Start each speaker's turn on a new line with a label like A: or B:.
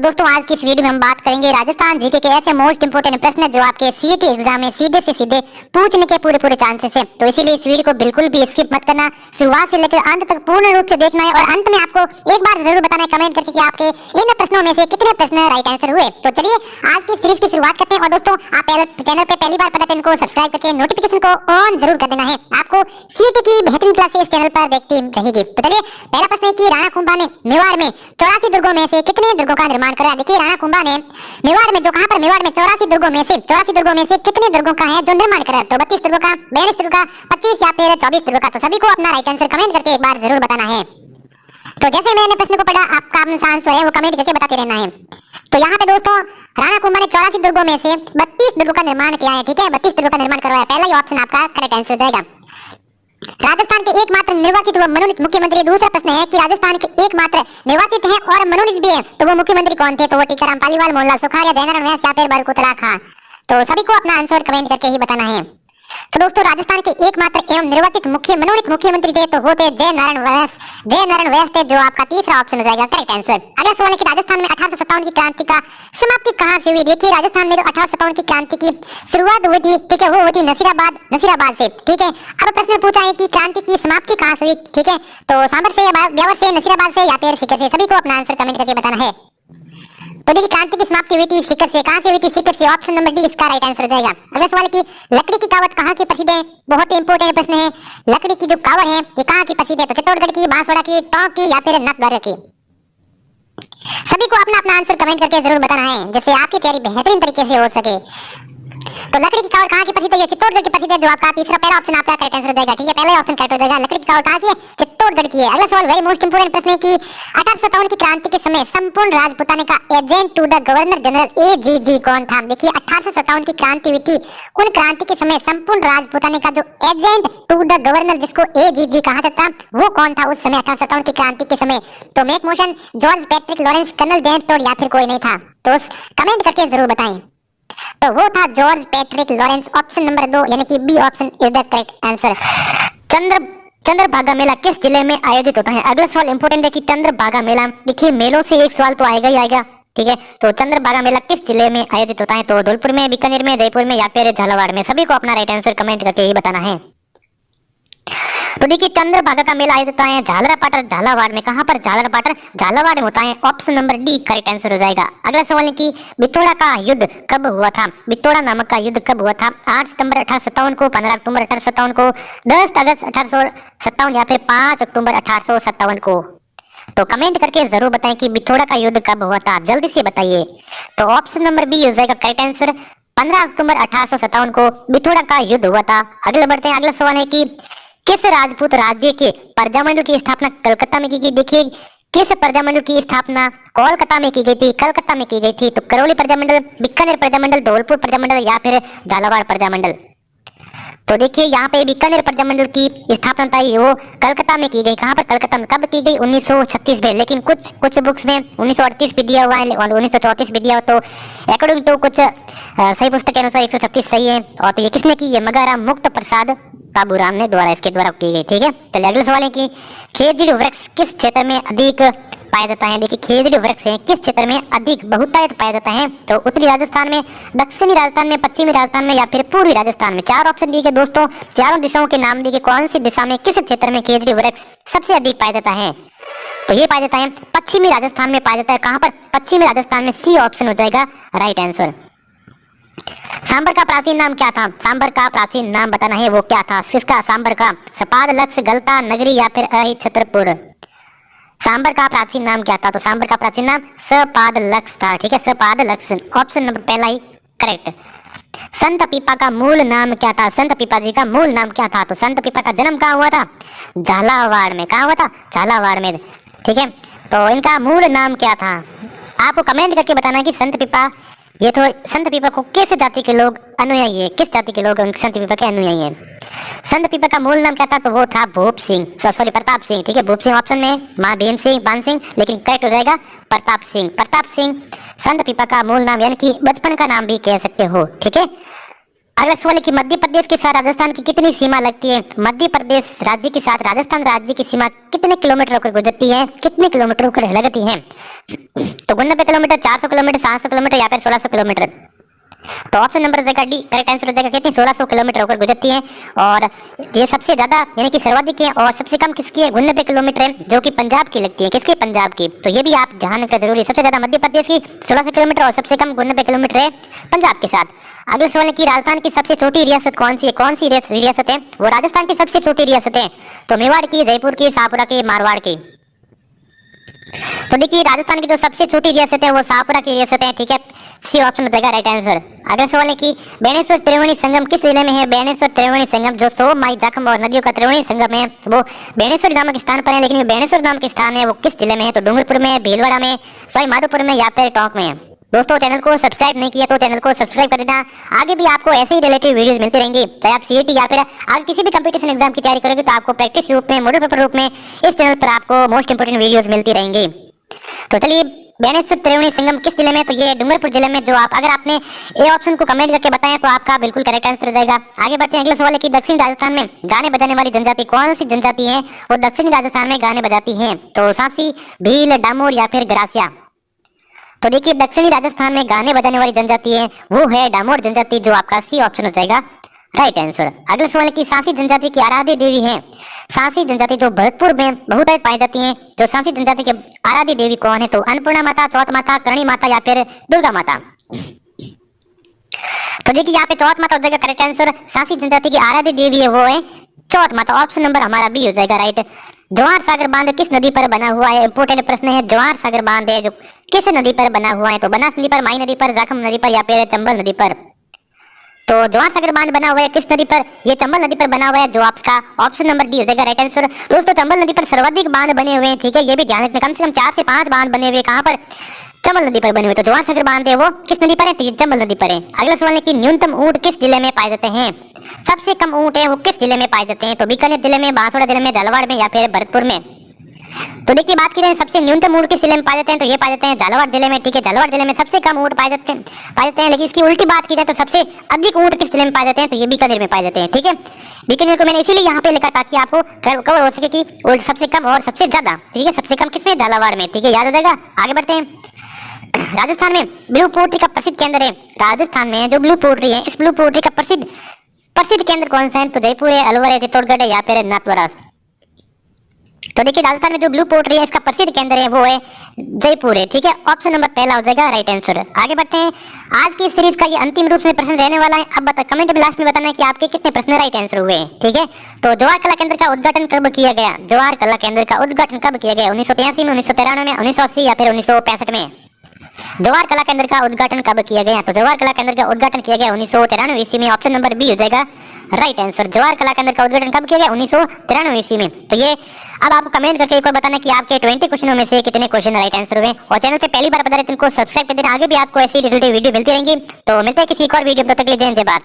A: दोस्तों आज की इस वीडियो में हम बात करेंगे राजस्थान जीके के ऐसे मोस्ट इंपोर्टेंट प्रश्न जो आपके सीईटी एग्जाम में सीधे से सीधे पूछने के पूरे चांसेस हैं। तो इसीलिए इस वीडियो को बिल्कुल भी स्किप मत करना, शुरुआत से लेकर अंत तक पूर्ण रूप से देखना है और अंत में आपको एक बार जरूर बताना है कमेंट करके कि आपके इन प्रश्नों में से कितने प्रश्न राइट आंसर हुए। तो चलिए आज की सीरीज की शुरुआत करते हैं। और दोस्तों आप चैनल पे पहली बार पता इनको सब्सक्राइब करके नोटिफिकेशन को ऑन जरूर कर देना है। आपको सीईटी की बेहतरीन क्लासेस इस चैनल पर देखती रहेगी। तो चलिए पहला प्रश्न है कि राणा कुंभा ने मेवाड़ में 84 दुर्गों में से कितने दुर्गों का निर्माण कराया। देखिए राणा कुंभा ने मेवाड़ में जो कहां पर मेवाड़ में 84 दुर्गों में से कितने दुर्गों का है जो निर्माण कराया। तो 32 दुर्गों का, 42 दुर्गों का, 25 या फिर 24 दुर्गों का। तो सभी को अपना राइट आंसर कमेंट करके एक बार जरूर बताना है। तो जैसे मैंने प्रश्न को पढ़ा आपका आंसर है वो कमेंट करके बताते रहना है। तो यहाँ पे दोस्तों राणा कुंभा ने 84 दुर्गों में से 32 दुर्गों का निर्माण किया है। ठीक है, 32 दुर्गों का निर्माण करवाया। पहला ही ऑप्शन आपका करेक्ट आंसर हो जाएगा। राजस्थान के एकमात्र निर्वाचित व मनोनीत मुख्यमंत्री। दूसरा प्रश्न है कि राजस्थान के एकमात्र निर्वाचित हैं और मनोनीत भी हैं तो वो मुख्यमंत्री कौन थे। तो वो टीकाराम पालीवाल, मोहनलाल सुखाड़िया, जयनारायण व्यास या फिर बरकुतला खां। तो सभी को अपना आंसर कमेंट करके ही बताना है। तो दोस्तों राजस्थान के एकमात्र एवं निर्वाचित मनोनीत मुख्यमंत्री थे तो वो थे जयनारायण व्यास थे, जो आपका तीसरा ऑप्शन हो जाएगा करेक्ट आंसर। अगला सवाल है कि राजस्थान में 1857 की क्रांति का समाप्ति कहां से हुई। देखिए राजस्थान में जो 1857 की क्रांति की शुरुआत हुई थी, ठीक है, वो हुई थी नसीराबाद से। ठीक है, अब प्रश्न पूछा है कि क्रांति की समाप्ति कहां से हुई। ठीक है, तो सांबर से, ब्यावर से, नसीराबाद से या फिर सीकर से। सभी को अपना आंसर कमेंट करके बताना है। तो देखिए क्रांति की समाप्ति हुई थी सीकर से। कहां से हुई थी? सीकर से। ऑप्शन नंबर डी इसका राइट आंसर हो जाएगा। अगला सवाल की लकड़ी की कावत कहां की प्रसिद्ध है। बहुत ही इंपॉर्टेंट प्रश्न है। लकड़ी की जो कावड़ है ये कहां की प्रसिद्ध है। तो चित्तौड़गढ़ की, बांसवाड़ा की, टोंक की या फिर नटद्वारा की। सभी को अपना आंसर कमेंट करके जरूर बताना है जिससे आपकी तैयारी बेहतरीन तरीके से हो सके। तो लकड़ी की कावड़ कहां की प्रसिद्ध है? चित्तौड़गढ़ की प्रसिद्ध है, जो आपका तीसरा पहला ऑप्शन आपका करेक्ट आंसर हो जाएगा। ठीक है, पहला ऑप्शन करेक्ट हो जाएगा। लकड़ी की कावड़ कहां की है? चित्तौड़गढ़ की है। अगला सवाल वेरी मोस्ट इंपोर्टेंट प्रश्न है कि 1857 की क्रांति के समय संपूर्ण राजपूताना का agent to the governor general AGG कौन था। देखिए 1857 की क्रांति हुई थी, उन क्रांति के समय संपूर्ण राजपूताना का जो एजेंट टू द गवर्नर जिसको एजीजी कहा जाता वो कौन था उस समय 1857 की क्रांति के समय। तो मेक मोशन George Patrick Lawrence, colonel James Tod या फिर कोई नहीं था। तो कमेंट करके जरूर बताएं। तो वो था George Patrick Lawrence. Option number 2 यानी कि B option is the correct answer. Chandrabhaga Mela किस जिले में आयोजित होता है। अगला सवाल इंपोर्टेंट है कि चंद्रभागा मेला, देखिए मेलों से एक सवाल तो आएगा ही आएगा। ठीक है, तो चंद्रभागा मेला किस जिले में आयोजित होता है। तो धौलपुर में, बीकानेर में, जयपुर में या फिर झालावाड़ में। सभी को अपना राइट आंसर कमेंट करके ही बताना है। तो देखिए चंद्रभागा का मेला आयोजित होता है झालरापाटर, झालावाड़ में। कहां पर? झालरापाटर, झालावाड़ में होता है। Option number D correct answer हो जाएगा। अगला सवाल है कि बितौड़ा का युद्ध कब हुआ था। बितौड़ा नामक का युद्ध कब हुआ था। 8 सितंबर 1857 को, 15 अक्टूबर 1857 को, 10 अगस्त 1857 या फिर 5 अक्टूबर 1857 को। तो कमेंट करके जरूर बताएं कि बितौड़ा का युद्ध कब हुआ था, जल्दी से बताइए। तो ऑप्शन नंबर बी हो जाएगा करेक्ट आंसर। 15 अक्टूबर 1857 को बितौड़ा का युद्ध हुआ था। अगले बढ़ते हैं। अगला सवाल है कि किस राजपूत राज्य के प्रजामंडल की स्थापना कलकत्ता में की गई। देखिए किस प्रजामंडल की स्थापना कोलकाता में की गई थी, कलकत्ता में की गई थी। तो करौली प्रजामंडल, बीकानेर प्रजामंडल, धौलपुर प्रजामंडल या फिर झालावाड़ प्रजामंडल। तो देखिए यहाँ पे बीकानेर प्रजामंडल की स्थापना था वो कलकत्ता में की गई। कहाँ पर? कलकत्ता में। कब की गई? 1936 में। लेकिन कुछ बुक्स में 1938 भी दिया हुआ है और 1934 भी दिया हुआ। तो अकॉर्डिंग टू कुछ सही पुस्तक के अनुसार 136 सही है। और तो ये किसने की? ये मगाराम मुक्त प्रसाद बाबूराम ने द्वारा इसके द्वारा की गई। ठीक है, चलिए अगला सवाल है कि खेजड़ी वृक्ष किस क्षेत्र में अधिक पाया जाता है। देखिए खेजड़ी वृक्ष किस क्षेत्र में अधिक बहुतायत पाया जाता है। तो उत्तरी राजस्थान में, दक्षिणी राजस्थान में, पश्चिमी राजस्थान में या फिर पूर्वी राजस्थान में। 4 ऑप्शन दिए गए दोस्तों, चारों दिशाओं के नाम दिए। कौन सी दिशा में, किस क्षेत्र में खेजड़ी वृक्ष सबसे अधिक पाया जाता है। तो ये पाया जाता है पश्चिमी राजस्थान में पाया जाता है। कहां पर? पश्चिमी राजस्थान में। सी ऑप्शन हो जाएगा राइट आंसर। सांबर का प्राचीन नाम क्या था। सांबर का प्राचीन नाम बताना है वो क्या था। किसका? सांबर का। सपाद, लक्ष्य, गलता, नगरी या फिर अहित छत्रपुर। सांबर का प्राचीन नाम क्या था। तो सांबर का प्राचीन नाम सपाद लक्ष्य था। ठीक है, सपाद लक्ष्य। ऑप्शन नंबर पहला ही करेक्ट। संत पीपा का मूल नाम क्या था। संत पीपा जी का मूल नाम क्या था। तो संत पीपा का जन्म कहाँ हुआ था? झालावाड़ में। कहाँ हुआ था? झालावाड़ में। ठीक है, तो इनका मूल नाम क्या था आपको कमेंट करके बताना है कि संत पीपा, ये तो संत पीपा को किस जाति के लोग अनुयायी है, किस जाति के लोग संत पीपा के अनुयायी है। संत पीपा का मूल नाम क्या था। तो वो था भूप सिंह, सॉरी प्रताप सिंह। ठीक है, भूप सिंह ऑप्शन में, माँ भीम सिंह, बान सिंह, लेकिन करेक्ट हो जाएगा प्रताप सिंह। प्रताप सिंह संत पीपा का मूल नाम यानी कि बचपन का नाम भी कह सकते हो। ठीक है, अगला सवाल है कि मध्य प्रदेश के साथ राजस्थान की कितनी सीमा लगती है? मध्य प्रदेश राज्य के साथ राजस्थान राज्य की सीमा कितने किलोमीटर होकर गुजरती है, कितने किलोमीटर होकर लगती है? तो 99 किलोमीटर, 400 किलोमीटर, 700 किलोमीटर या फिर 1600 किलोमीटर। तो ऑप्शन नंबर हो जाएगा डी, करेक्ट आंसर हो जाएगा कितनी, 1600 किलोमीटर होकर गुजरती है। और ये सबसे ज्यादा यानी कि सर्वाधिक है और सबसे कम किसकी है? 99 किलोमीटर है, जो कि पंजाब की लगती है। किसकी? पंजाब की। तो ये भी आप ध्यान का जरूरी है, सबसे ज्यादा मध्य प्रदेश की 1600 किलोमीटर और सबसे कम 99 किलोमीटर है पंजाब के साथ। अगले सवाल है कि राजस्थान की सबसे छोटी रियासत कौन सी है? कौन सी रियासत है वो राजस्थान की सबसे छोटी रियासत है? तो मेवाड़ की, जयपुर की, शाहपुरा की, मारवाड़ की। तो देखिए राजस्थान की जो सबसे छोटी रियासत है वो शाहपुरा की रियासत है, ठीक है, सी ऑप्शन हो जाएगा राइट आंसर। अगला सवाल है कि बेणेश्वर त्रिवेणी संगम किस जिले में है? बेणेश्वर त्रिवेणी संगम जो 100 माई जाखम और नदियों का त्रिवेणी संगम है वो बेणेश्वर नामक स्थान पर है, लेकिन ये बेणेश्वर नाम के स्थान है वो किस जिले में है? तो डूंगरपुर में, भीलवाड़ा में, सवाई माधोपुर में या फिर टोंक में। दोस्तों चैनल को सब्सक्राइब नहीं किया तो चैनल को सब्सक्राइब कर देना, आगे भी आपको ऐसे ही रिलेटेड वीडियोस मिलती रहेंगी। चाहे आप सीईटी या फिर आगे किसी भी कंपटीशन एग्जाम की तैयारी करोगे तो आपको प्रैक्टिस रूप में, मॉडल पेपर रूप में इस चैनल पर आपको मोस्ट इंपोर्टेंट वीडियोस मिलती रहेंगी। तो चलिए बेणेश्वर त्रिवेणी संगम किस जिले में? तो ये डूंगरपुर जिले में। जो अगर आपने ए ऑप्शन को कमेंट करके बताया तो आपका बिल्कुल करेक्ट आंसर हो जाएगा। आगे बढ़ते हैं, अगला सवाल है कि दक्षिण राजस्थान में गाने बजाने वाली जनजाति कौन सी जनजाति है? वो दक्षिणी राजस्थान में गाने बजाती है। तो सांसी, भील, डामोर या फिर ग्रासिया। तो देखिए दक्षिणी राजस्थान में गाने बजाने वाली जनजाति है वो है डामोर जनजाति, जो आपका सी ऑप्शन हो जाएगा राइट आंसर। अगला सवाल है कि सांसी जनजाति की आराध्य देवी है। सांसी जनजाति जो भरतपुर में बहुतायत पाई जाती है, जो सांसी जनजाति के आराध्य देवी कौन है? तो अन्नपूर्णा माता, चौथ माता, करणी माता या फिर दुर्गा माता। तो देखिए यहाँ पे चौथ माता हो जाएगा करेक्ट आंसर। सांसी जनजाति की आराध्य देवी है वो है चौथ माता, ऑप्शन नंबर हमारा बी हो जाएगा राइट। जवाहर सागर बांध किस नदी पर बना हुआ है? इंपोर्टेंट प्रश्न है। जवाहर सागर बांध है जो किस नदी पर बना हुआ है? तो बनास नदी पर, माई नदी पर, जाखम नदी पर या फिर चंबल नदी पर। तो जवाहर सागर बांध बना हुआ है किस नदी पर? ये चंबल नदी पर बना हुआ है, जो आपका ऑप्शन नंबर डी हो जाएगा राइट आंसर। दोस्तों चंबल नदी पर सर्वाधिक बांध बने हुए हैं, ठीक है, ये भी ध्यान रखना, कम से कम 4 से 5 बांध बने हुए कहां पर? चंबल नदी पर बने हुए। तो जवाहर सागर बांध है वो किस नदी पर है? तो चंबल नदी पर है। अगला सवाल है कि न्यूनतम ऊंट किस जिले में पाए जाते हैं? सबसे कम ऊंट है वो किस जिले में पाए जाते हैं? तो बीकानेर जिले में, बांसवाड़ा जिले में, झालावाड़ में या फिर भरतपुर में। तो देखिए बात की जाए सबसे न्यूनतम ऊंट किस जिले में पाए जाते हैं? तो ये पाए जाते हैं झालावाड़ जिले में, ठीक है, झालावाड़ जिले में सबसे कम ऊंट पाए जाते हैं। लेकिन इसकी उल्टी बात की जाए तो सबसे अधिक ऊंट किस जिले में पाए जाते हैं? तो ये बीकानेर में पाए जाते हैं, ठीक है। बीकानेर को मैंने इसीलिए यहाँ पे लिखा ताकि आपको कवर हो सके कि ऊंट सबसे कम और सबसे ज्यादा, ठीक है, सबसे कम किसमें? झालावाड़ में, ठीक है, याद हो जाएगा। आगे बढ़ते हैं, राजस्थान में ब्लू पोल्ट्री का प्रसिद्ध केंद्र है। राजस्थान में जो ब्लू पोल्ट्री है, इस ब्लू पोल्ट्री का प्रसिद्ध केंद्र कौन सा है? तो जयपुर है, अलवर है, चित्तौड़गढ़ है या फिर नाथद्वारा। तो देखिए राजस्थान में जो ब्लू पोल्ट्री है इसका प्रसिद्ध केंद्र है वो है जयपुर है, ठीक है, ऑप्शन नंबर पहला हो जाएगा राइट आंसर। आगे बढ़ते हैं, आज की सीरीज का ये अंतिम रूप में प्रश्न रहने वाला है। अब कमेंट में लास्ट में बताना है कि आपके कितने प्रश्न राइट आंसर हुए हैं, ठीक है। तो जवाहर कला केंद्र का उद्घाटन कब किया गया? जवाहर कला केंद्र का उद्घाटन कब किया गया? 1983 में, 1993 में, 1980 या फिर 1965 में? जवाहर कला केंद्र का उद्घाटन कब किया गया? तो जवाहर कला केंद्र का उद्घाटन किया गया 1993 ईस्वी में, ऑप्शन नंबर बी हो जाएगा राइट आंसर। जवाहर कला केंद्र का उद्घाटन कब किया गया? 1993 ईस्वी में। तो ये अब आपको कमेंट करके एक और बताना कि आपके 20 क्वेश्चनों में से कितने क्वेश्चन राइट आंसर हुए। और चैनल पे पहली बार बता रहे तो इनको सब्सक्राइब कर देना, आगे भी आपको ऐसी रिलेटेड वीडियो मिलती रहेंगी। तो मिलते हैं किसी एक और वीडियो, तब तक के लिए जय हिंद, जय भारत।